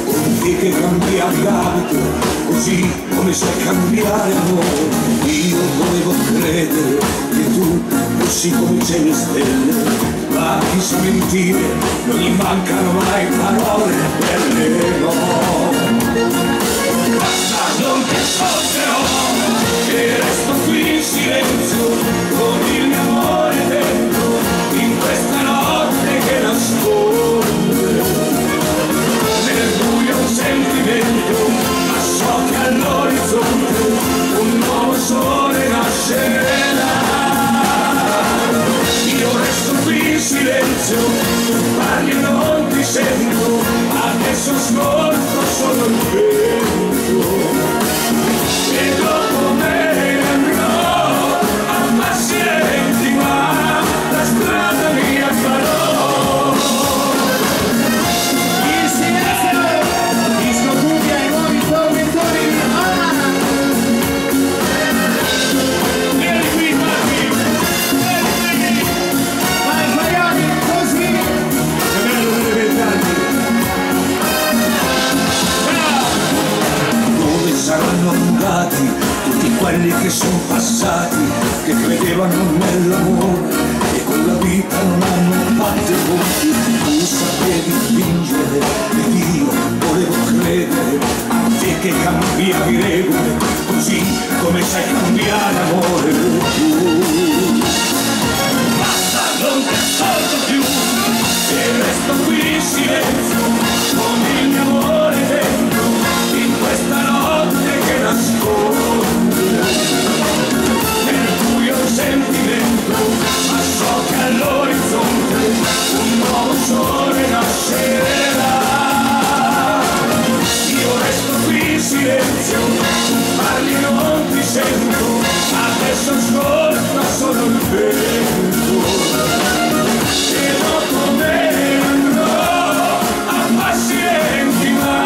con te che cambiavi abito, così come sai cambiare amore. Io volevo credere che tu fossi come c'è le stelle, ma chi sa mentire, non gli mancano mai parole belle, no. Basta, non ti ascolterò, che resto qui in silenzio, con il mio amore dentro, in questa notte che nasconde. Nel buio un sentimento, ma so che all'orizzonte un nuovo sole nascerà. Io resto qui in silenzio, tu parli e non ti sento, adesso ascolto solo il vento. E dopo me andrò a passi lenti, ma la strada mia farò. Il silenzio, disco cumbia ai nuovi tormentori. Vieni qui, Marti, vieni qui. Vai Fariani, così. Che bello vedere 20 anni. Dove saranno andati tutti quelli che sono passati, che credevano nell'amore e con la vita non hanno fatto i conti? Tu sapevi fingere ed io volevo credere a te che cambiavi regole, così come sai cambiare amore tu. Basta, non ti ascolto più, e resto qui in silenzio, con il mio amore dentro, in questa notte che nasconde. Nel buio un sentimento, ma so che all'orizzonte un nuovo sole nascerà. Io resto qui in silenzio, tu parli e non ti sento, adesso ascolta solo il vento. E dopo me andrò a passi lenti, ma